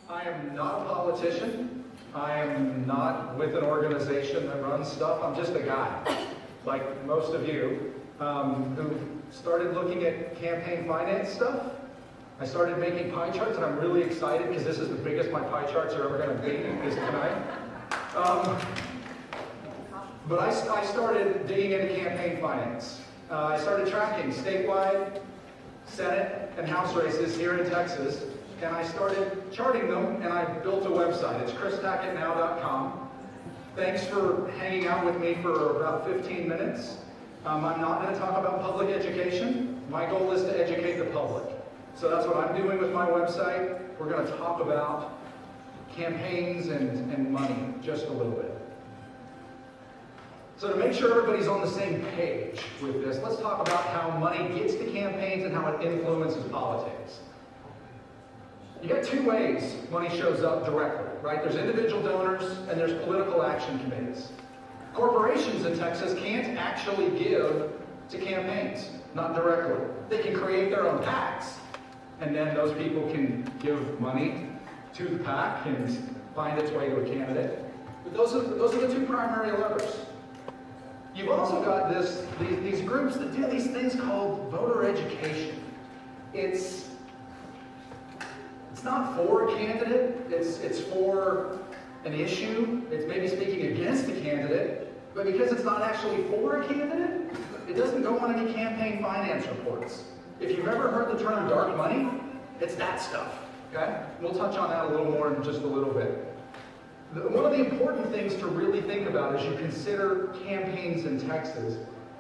I am not a politician. I am not with an organization that runs stuff. I'm just a guy, like most of you, who started looking at campaign finance stuff. I started making pie charts, and I'm really excited because this is the biggest my pie charts are ever going to be is tonight. But I started digging into campaign finance. I started tracking statewide Senate and House races here in Texas, and I started charting them, and I built a website. It's ChrisTackettNow.com. Thanks for hanging out with me for about 15 minutes. I'm not going to talk about public education. My goal is to educate the public. So that's what I'm doing with my website. We're going to talk about campaigns and money just a little bit. So to make sure everybody's on the same page with this, let's talk about how money gets to campaigns and how it influences politics. You got two ways money shows up directly, right? There's individual donors and there's political action committees. Corporations in Texas can't actually give to campaigns, not directly. They can create their own PACs, and then those people can give money to the PAC and find its way to a candidate. But those are the two primary levers. You've also got these groups that do these things called voter education. It's not for a candidate, it's for an issue. It's maybe speaking against a candidate, but because it's not actually for a candidate, it doesn't go on any campaign finance reports. If you've ever heard the term dark money, it's that stuff, okay? We'll touch on that a little more in just a little bit. One of the important things to really think about as you consider campaigns in Texas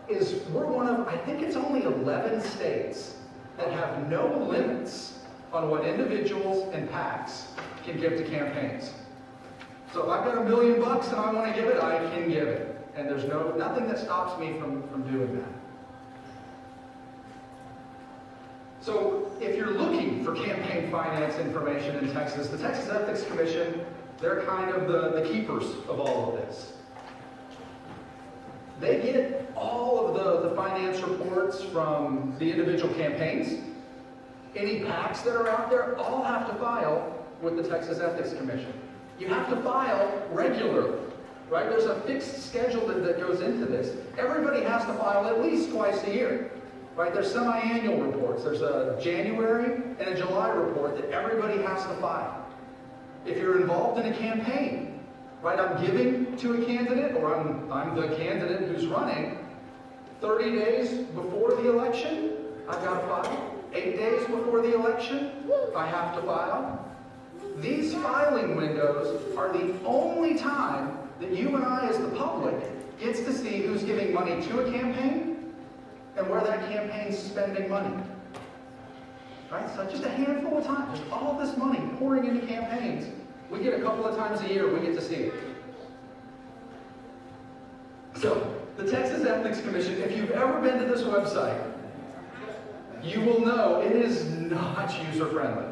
is we're one of, I think it's only 11 states that have no limits on what individuals and PACs can give to campaigns. So if I've got $1 million and I want to give it, I can give it. And there's nothing that stops me from doing that. So if you're looking for campaign finance information in Texas, the Texas Ethics Commission, they're kind of the keepers of all of this. They get all of the finance reports from the individual campaigns. Any PACs that are out there all have to file with the Texas Ethics Commission. You have to file regularly, right? There's a fixed schedule that goes into this. Everybody has to file at least twice a year, right? There's semi-annual reports. There's a January and a July report that everybody has to file. If you're involved in a campaign, right, I'm giving to a candidate, or I'm the candidate who's running, 30 days before the election, I've got to file. 8 days before the election, I have to file. These filing windows are the only time that you and I as the public gets to see who's giving money to a campaign and where that campaign's spending money. Right? So just a handful of times, just all this money pouring into campaigns. We get a couple of times a year, we get to see it. So, the Texas Ethics Commission, if you've ever been to this website, you will know it is not user-friendly.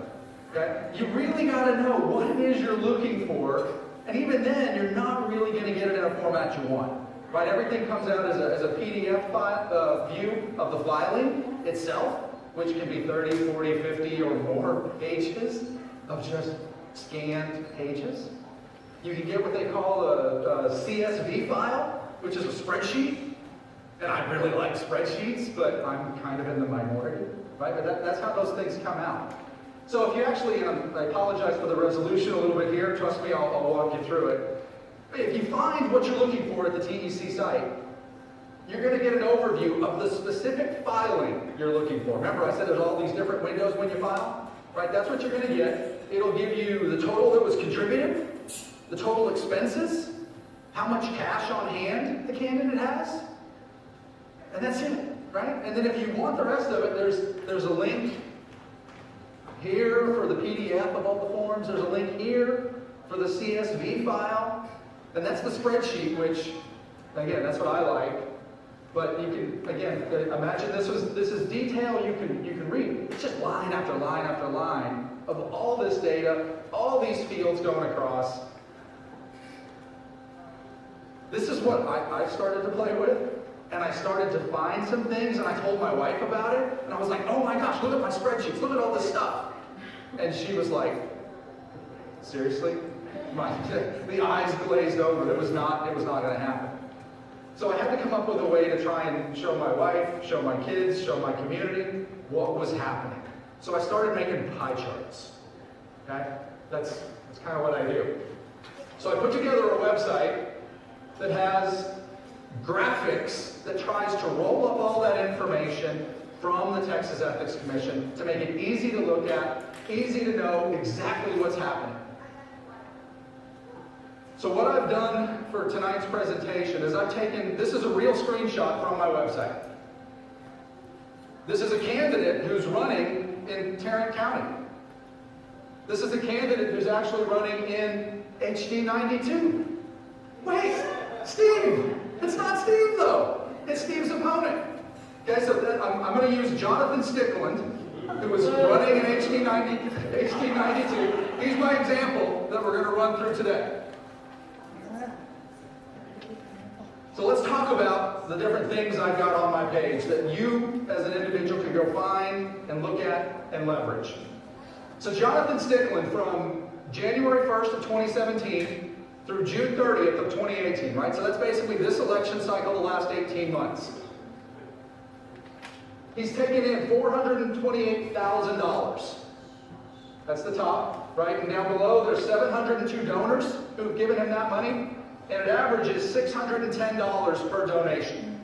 Okay? You really got to know what it is you're looking for, and even then, you're not really going to get it in a format you want. Right? Everything comes out as a PDF view of the filing itself, which can be 30, 40, 50, or more pages of just scanned pages. You can get what they call a CSV file, which is a spreadsheet. And I really like spreadsheets, but I'm kind of in the minority, right? But that's how those things come out. So if you actually, and I apologize for the resolution a little bit here, trust me, I'll walk you through it. If you find what you're looking for at the TEC site, you're going to get an overview of the specific filing you're looking for. Remember I said there's all these different windows when you file? Right, that's what you're going to get. It'll give you the total that was contributed, the total expenses, how much cash on hand the candidate has, and that's it, right? And then if you want the rest of it, there's a link here for the PDF of all the forms. There's a link here for the CSV file. And that's the spreadsheet, which, again, that's what I like. But you can, again, imagine this is detail you can read. It's just line after line after line of all this data, all these fields going across. This is what I started to play with. And I started to find some things, and I told my wife about it, and I was like, oh my gosh, look at my spreadsheets, look at all this stuff. And she was like, Seriously? The eyes glazed over. It was not going to happen. So I had to come up with a way to try and show my wife, show my kids, show my community what was happening. So I started making pie charts. Okay? That's kind of what I do. So I put together a website that has graphics that tries to roll up all that information from the Texas Ethics Commission to make it easy to look at, easy to know exactly what's happening. So what I've done for tonight's presentation is I've taken, this is a real screenshot from my website. This is a candidate who's running in Tarrant County. This is a candidate who's actually running in HD 92. Wait, Steve! It's not Steve though. It's Steve's opponent. Okay, so I'm going to use Jonathan Stickland, who was running in HD 92. He's my example that we're going to run through today. So let's talk about the different things I've got on my page that you, as an individual, can go find and look at and leverage. So Jonathan Stickland, from January 1st of 2017 through June 30th of 2018, right? So that's basically this election cycle, the last 18 months. He's taken in $428,000. That's the top, right? And down below, there's 702 donors who've given him that money. And it averages $610 per donation.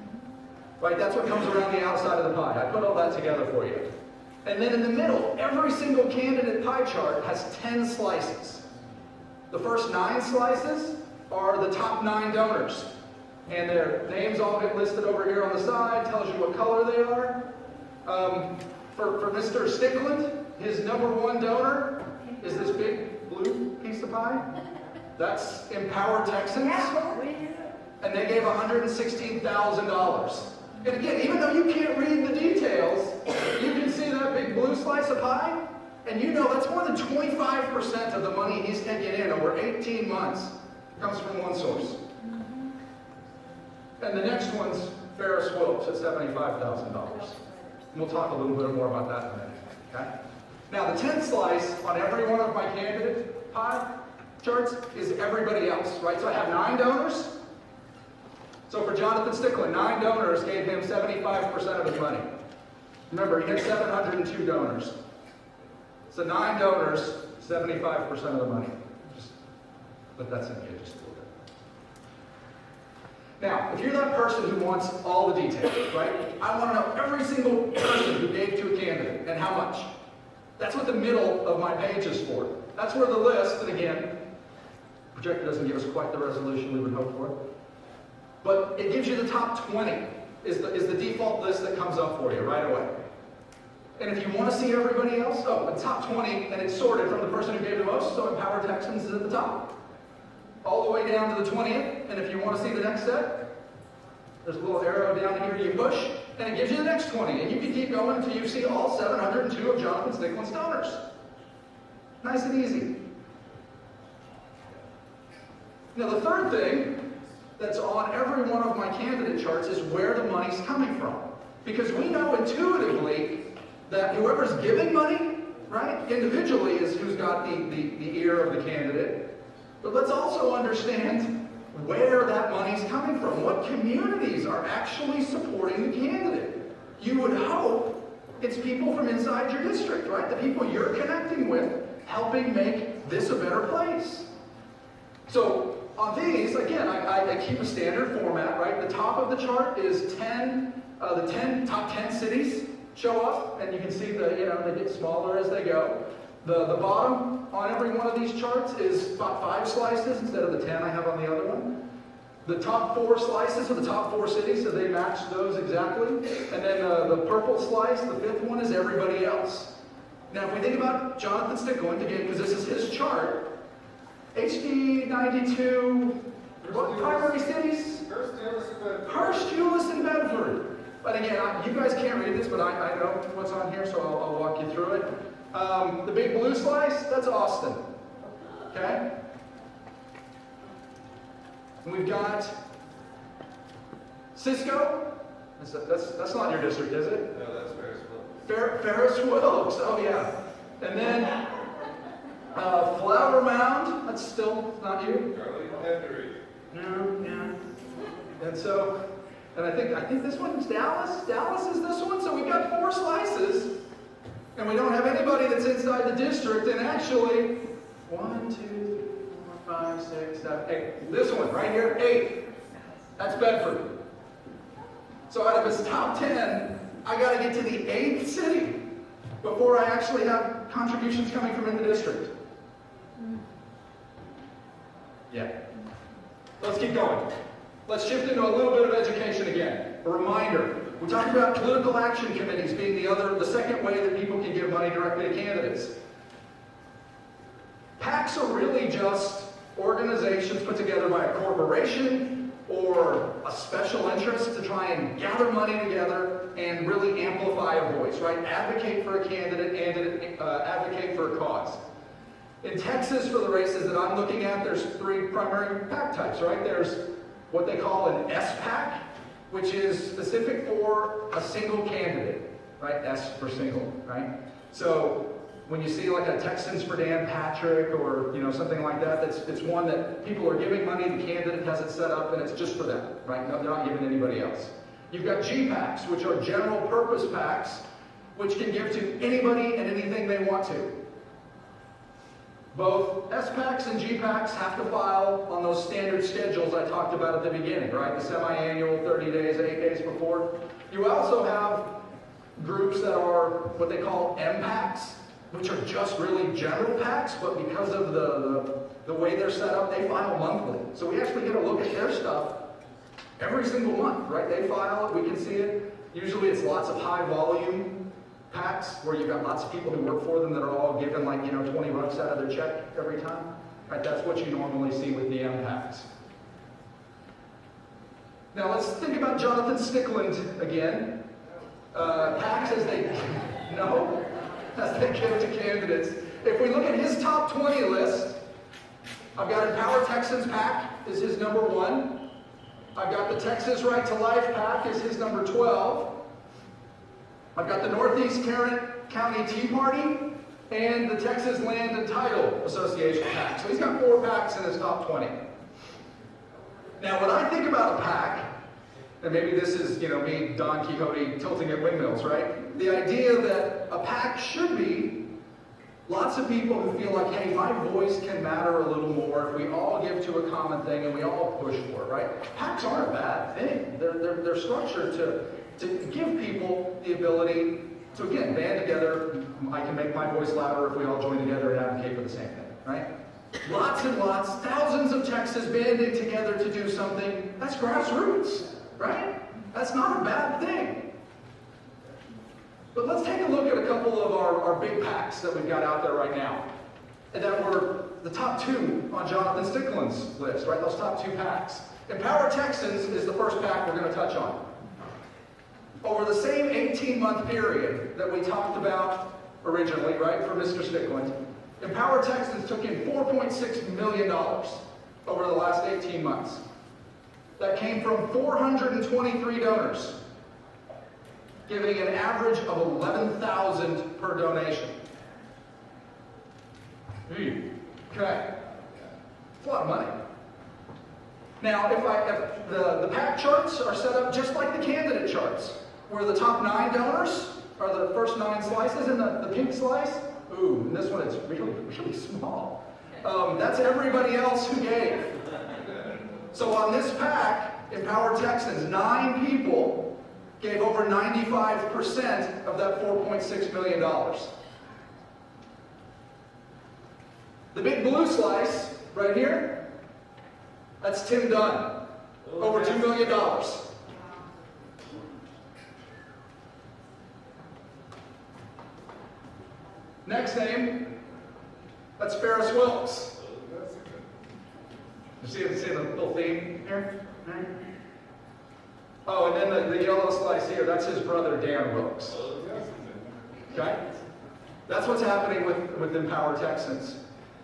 Right? That's what comes around the outside of the pie. I put all that together for you. And then in the middle, every single candidate pie chart has 10 slices. The first 9 slices are the top 9 donors. And their names all get listed over here on the side, tells you what color they are. For Mr. Stickland, his #1 donor is this big blue piece of pie. That's Empower Texans, and they gave $116,000. And again, even though you can't read the details, you can see that big blue slice of pie, and you know that's more than 25% of the money he's taken in over 18 months comes from one source. And the next one's Ferris Wilks at $75,000. And we'll talk a little bit more about that in a minute. Okay? Now, the 10th slice on every one of my candidate pie charts is everybody else, right? So I have 9 donors. So for Jonathan Stickland, 9 donors gave him 75% of his money. Remember, he had 702 donors. So 9 donors, 75% of the money. Just let that sink in just a little bit. Now, if you're that person who wants all the details, right? I want to know every single person who gave to a candidate and how much. That's what the middle of my page is for. That's where the list, and again, the projector doesn't give us quite the resolution we would hope for, but it gives you the top 20 is the default list that comes up for you right away. And if you want to see everybody else, the top 20, and it's sorted from the person who gave the most, so Empower Texans is at the top. All the way down to the 20th, and if you want to see the next set, there's a little arrow down here you push, and it gives you the next 20, and you can keep going until you see all 702 of Jonathan Stickland's donors. Nice and easy. Now the third thing that's on every one of my candidate charts is where the money's coming from. Because we know intuitively that whoever's giving money, right, individually is who's got the ear of the candidate. But let's also understand where that money's coming from. What communities are actually supporting the candidate? You would hope it's people from inside your district, right? The people you're connecting with, helping make this a better place. So on these, again, I keep a standard format, right? The top of the chart is the top 10 cities show up, and you can see they get smaller as they go. The bottom on every one of these charts is about 5 slices instead of the 10 I have on the other one. The top 4 slices are the top 4 cities, so they match those exactly. And then the purple slice, the 5th one, is everybody else. Now, if we think about Jonathan Stickland, again, because this is his chart, HD 92, what primary cities? Hurst, Euless, and Bedford. But again, you guys can't read this, but I know what's on here, so I'll walk you through it. The big blue slice, that's Austin. Okay? And we've got Cisco. That's not your district, is it? No, that's Ferris Wilks. Ferris Wilks, oh yeah. And then Flower Mound. That's still not you? No, yeah. And so, and I think this one's Dallas. Dallas is this one. So we've got 4 slices, and we don't have anybody that's inside the district. And actually, 1, 2, 3, 4, 5, 6, 7, 8. This one right here, 8. That's Bedford. So out of his top 10, I got to get to the 8th city before I actually have contributions coming from in the district. Yeah. Let's keep going. Let's shift into a little bit of education again. A reminder, we talked about political action committees being the second way that people can give money directly to candidates. PACs are really just organizations put together by a corporation or a special interest to try and gather money together and really amplify a voice, right? Advocate for a candidate and advocate for a cause. In Texas, for the races that I'm looking at, there's 3 primary PAC types, right? There's what they call an S-PAC, which is specific for a single candidate, right? S for single, right? So when you see like a Texans for Dan Patrick or something like that, it's one that people are giving money, the candidate has it set up, and it's just for them, right? No, they're not giving anybody else. You've got G-PACs, which are general purpose PACs, which can give to anybody and anything they want to. Both S-PACs and G-PACs have to file on those standard schedules I talked about at the beginning, right? The semi-annual, 30 days, 8 days before. You also have groups that are what they call M-PACs, which are just really general PACs, but because of the way they're set up, they file monthly. So we actually get a look at their stuff every single month, right? They file it, we can see it. Usually it's lots of high volume PACs where you've got lots of people who work for them that are all given like, $20 out of their check every time. Right? That's what you normally see with the M-PACs. Now let's think about Jonathan Stickland again. PACs as they give to candidates. If we look at his top 20 list, I've got Empower Texans PAC is his number 1. I've got the Texas Right to Life PAC is his number 12. I've got the Northeast Tarrant County Tea Party and the Texas Land and Title Association PAC. So he's got 4 PACs in his top 20. Now when I think about a PAC, and maybe this is, me, Don Quixote, tilting at windmills, right? The idea that a PAC should be lots of people who feel like, hey, my voice can matter a little more if we all give to a common thing and we all push for it, right? PACs aren't a bad thing. They're structured to give people the ability to, again, band together. I can make my voice louder if we all join together and advocate for the same thing, right? Lots and lots, thousands of Texans banding together to do something. That's grassroots, right? That's not a bad thing. But let's take a look at a couple of our big PACs that we've got out there right now. And that were the top 2 on Jonathan Stickland's list, right? Those top 2 PACs. Empower Texans is the first PAC we're going to touch on. Over the same 18-month period that we talked about originally, right, for Mr. Stickland, Empower Texans took in $4.6 million over the last 18 months. That came from 423 donors, giving an average of $11,000 per donation. Okay. It's a lot of money. Now, if the PAC charts are set up just like the candidate charts, where the top 9 donors are the first 9 slices and the pink slice, ooh, and this one is really, really small. That's everybody else who gave. So on this PAC, Empower Texans, 9 people gave over 95% of that $4.6 million. The big blue slice, right here, that's Tim Dunn, over $2 million. Next name, that's Ferris Wilks. You see the little theme here? Oh, and then the yellow slice here, that's his brother Dan Wilks. Okay? That's what's happening with Empower Texans.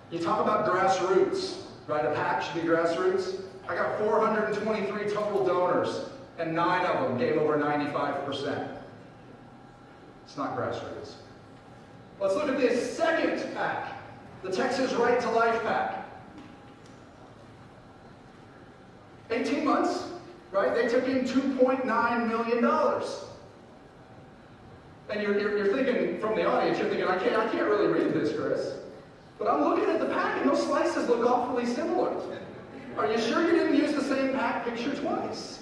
You talk about grassroots, right? A PAC should be grassroots. I got 423 total donors, and 9 of them gave over 95%. It's not grassroots. Let's look at the second PAC, the Texas Right to Life PAC. 18 months, right? They took in $2.9 million. And you're thinking, from the audience, you're thinking, I can't really read this, Chris. But I'm looking at the pack, and those slices look awfully similar. Are you sure you didn't use the same pack picture twice?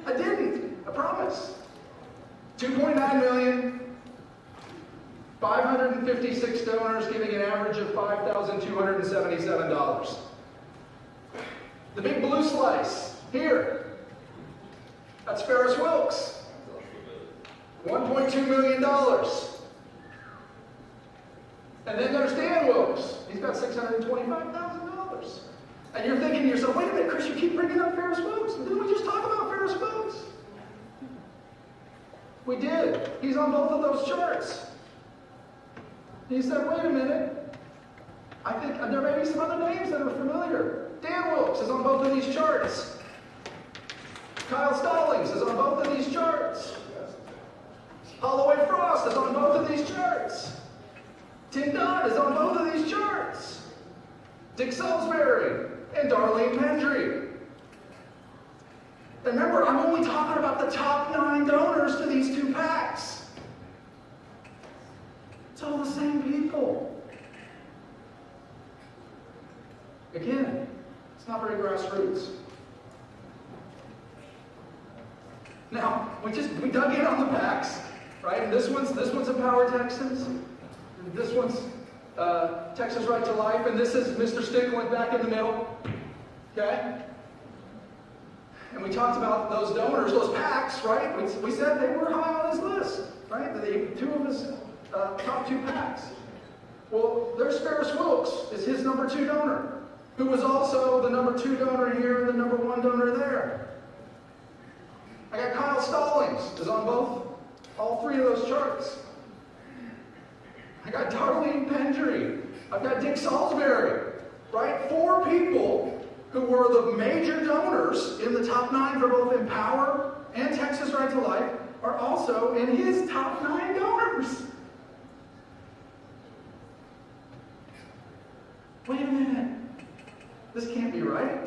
I didn't, I promise. 2.9 million, 556 donors, giving an average of $5,277. The big blue slice, here, that's Ferris Wilks. $1.2 million. And then there's Dan Wilkes. He's got $625,000. And you're thinking to yourself, wait a minute, Chris, you keep bringing up Ferris Wilks. Didn't we just talk about Ferris Wilks? We did. He's on both of those charts. He said, wait a minute. I think there may be some other names that are familiar. Dan Wilkes is on both of these charts. Kyle Stallings is on both of these charts. Holloway Frost is on both of these charts. Tim Dodd is on both of these charts. Dick Salisbury and Darlene Pendry. Remember, I'm only talking about the top 9 donors to these 2 PACs. It's all the same people. Again, it's not very grassroots. Now, we dug in on the PACs, right? And this one's Empower Texans. And this one's Texas Right to Life, and this is Mr. Stickland back in the middle. Okay? And we talked about those donors, those PACs, right? We said they were high on his list, right? The 2 of his top 2 PACs. Well, there's Ferris Wilks, is his number 2 donor, who was also the number 2 donor here and the number 1 donor there. I got Kyle Stallings, is on all 3 of those charts. I got Darlene Pendry. I've got Dick Salisbury, right? 4 people who were the major donors in the top 9 for both Empower and Texas Right to Life are also in his top 9 donors. Wait a minute. This can't be right.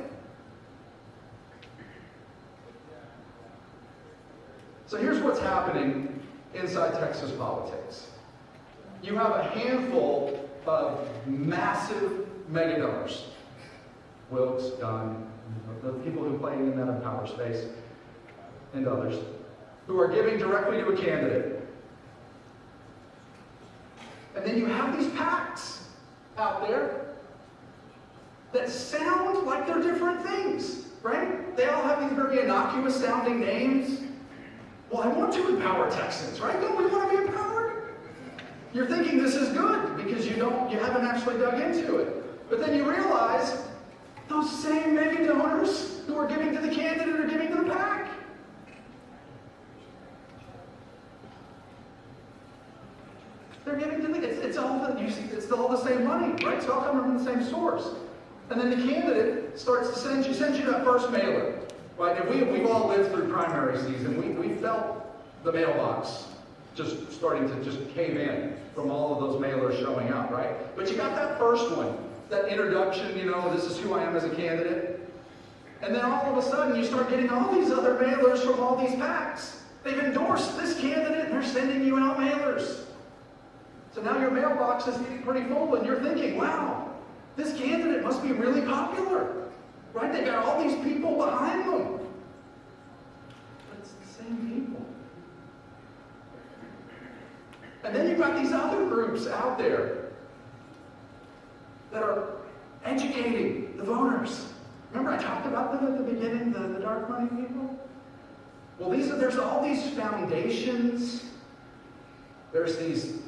So here's what's happening inside Texas politics. You have a handful of massive mega donors. Wilkes, Dunn, the people who play in that Empower space, and others, who are giving directly to a candidate. And then you have these PACs out there that sound like they're different things, right? They all have these very innocuous sounding names. Well, I want to empower Texans, right? Don't we want to be empowered? You're thinking this is good because you haven't actually dug into it. But then you realize those same mega donors who are giving to the candidate are giving to the PAC. They're giving to it's all the same money, right? It's all coming from the same source. And then the candidate starts to send you that first mailer, right? And we've all lived through primary season. We felt the mailbox just starting to just cave in from all of those mailers showing up, right? But you got that first one, that introduction, this is who I am as a candidate. And then all of a sudden you start getting all these other mailers from all these PACs. They've endorsed this candidate and they're sending you out mailers. So now your mailbox is getting pretty full and you're thinking, wow, this candidate must be really popular, right? They got all these people behind them. But it's the same people. And then you've got these other groups out there that are educating the voters. Remember I talked about them at the beginning, the dark money people? Well, there's all these foundations. There's these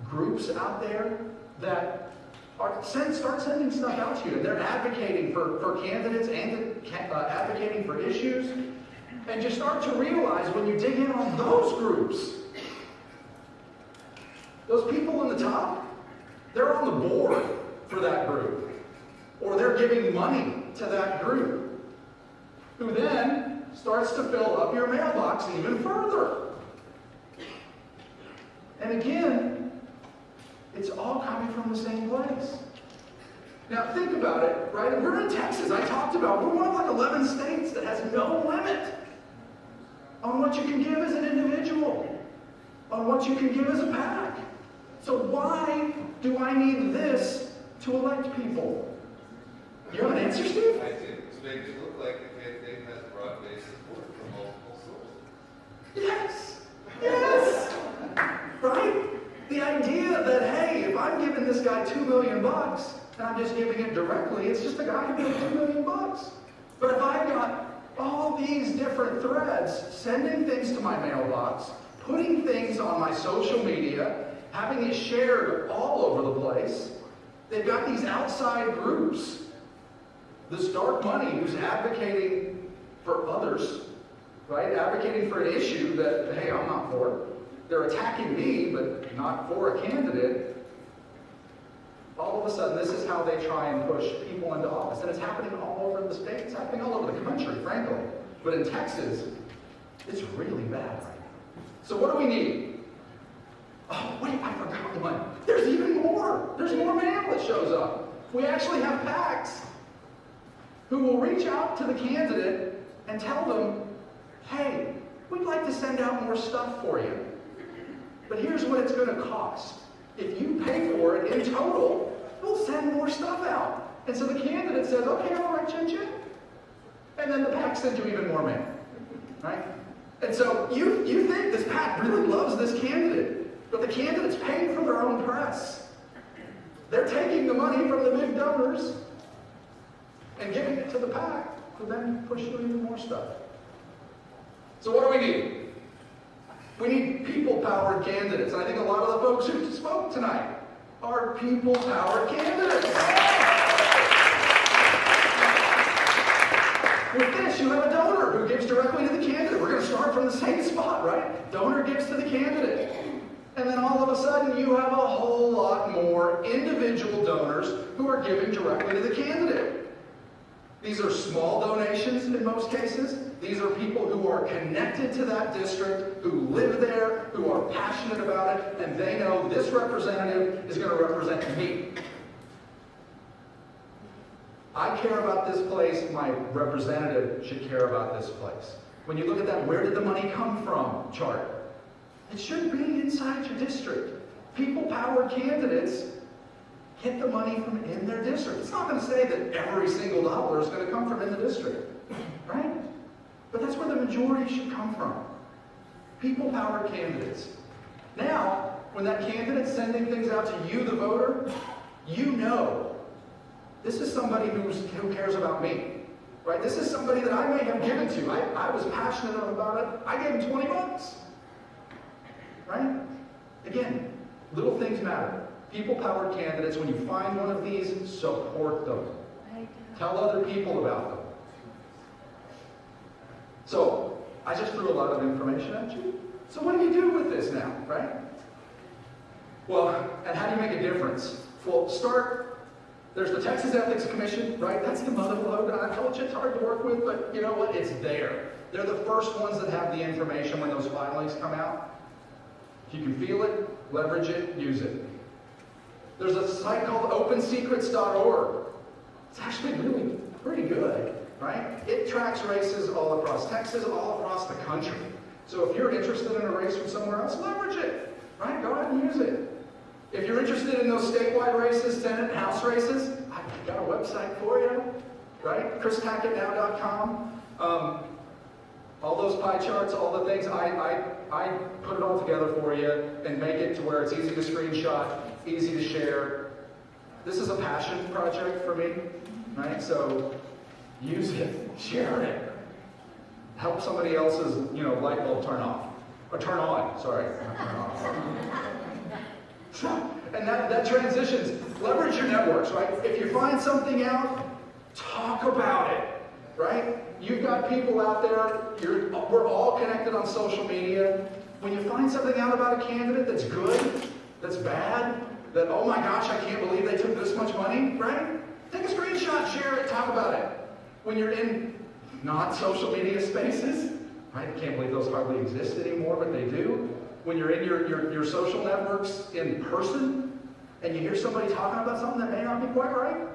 groups out there that start sending stuff out to you. And they're advocating for candidates and advocating for issues. And you start to realize when you dig in on those groups, those people in the top, they're on the board for that group. Or they're giving money to that group. Who then starts to fill up your mailbox even further. And again, it's all coming from the same place. Now think about it, right? We're in Texas. I talked about, we're one of like 11 states that has no limit on what you can give as an individual, on what you can give as a PAC. So why do I need this to elect people? You have an answer, Steve? I do. To make it look like the campaign has broad-based support from multiple sources. Yes! Yes! Right? The idea that, hey, if I'm giving this guy $2 million and I'm just giving it directly, it's just a guy who gave $2 million. But if I've got all these different threads, sending things to my mailbox, putting things on my social media, having it shared all over the place, they've got these outside groups, this dark money who's advocating for others, right? Advocating for an issue that, hey, I'm not for. They're attacking me, but not for a candidate. All of a sudden, this is how they try and push people into office. And it's happening all over the state. It's happening all over the country, frankly. But in Texas, it's really bad right now. So what do we need? Oh, wait, I forgot one. There's even more. There's more mail that shows up. We actually have PACs who will reach out to the candidate and tell them, hey, we'd like to send out more stuff for you. But here's what it's going to cost. If you pay for it in total, we'll send more stuff out. And so the candidate says, okay, all right, chin-chin. And then the PAC sends you even more mail, right? And so you think this PAC really loves this candidate. But the candidates paying for their own press. They're taking the money from the big donors and giving it to the PAC to then push through even more stuff. So what do we need? We need people-powered candidates. And I think a lot of the folks who spoke tonight are people-powered candidates. With this, you have a donor who gives directly to the candidate. We're going to start from the same spot, right? Donor gives to the candidate. And then all of a sudden, you have a whole lot more individual donors who are giving directly to the candidate. These are small donations in most cases. These are people who are connected to that district, who live there, who are passionate about it, and they know this representative is going to represent me. I care about this place, my representative should care about this place. When you look at that where did the money come from chart, it should be inside your district. People-powered candidates get the money from in their district. It's not going to say that every single dollar is going to come from in the district, right? But that's where the majority should come from. People-powered candidates. Now, when that candidate's sending things out to you, the voter, you know this is somebody who cares about me, right? This is somebody that I may have given to. I was passionate about it. I gave him $20. Right? Again, little things matter. People-powered candidates, when you find one of these, support them. Tell other people about them. So, I just threw a lot of information at you. So what do you do with this now, right? Well, and how do you make a difference? Well, there's the Texas Ethics Commission, right? That's the mother lode. I told you it's hard to work with, but you know what? It's there. They're the first ones that have the information when those filings come out. If you can feel it, leverage it, use it. There's a site called opensecrets.org. It's actually really pretty good, right? It tracks races all across Texas, all across the country. So if you're interested in a race from somewhere else, leverage it, right? Go ahead and use it. If you're interested in those statewide races, Senate and House races, I've got a website for you, right? ChrisTackettNow.com. All those pie charts, all the things, I put it all together for you and make it to where it's easy to screenshot, easy to share. This is a passion project for me, right? So use it, share it. Help somebody else's, light bulb turn off. Or turn on, sorry. Turn off. And that transitions. Leverage your networks, right? If you find something out, talk about it, right? You've got people out there, we're all connected on social media. When you find something out about a candidate that's good, that's bad, that, oh my gosh, I can't believe they took this much money, right? Take a screenshot, share it, talk about it. When you're in not social media spaces, right? I can't believe those hardly exist anymore, but they do. When you're in your social networks in person, and you hear somebody talking about something that may not be quite right,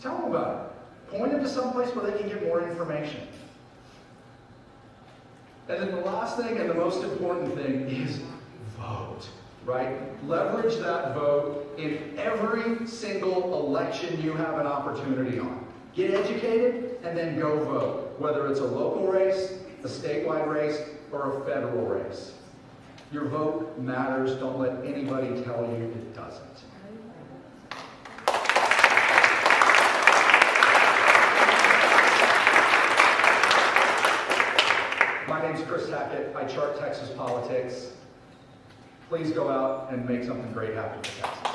Tell them about it. Point them to someplace where they can get more information. And then the last thing and the most important thing is vote, right? Leverage that vote in every single election you have an opportunity on. Get educated and then go vote, whether it's a local race, a statewide race, or a federal race. Your vote matters. Don't let anybody tell you it doesn't. My name's Chris Tackett. I chart Texas politics. Please go out and make something great happen for Texas.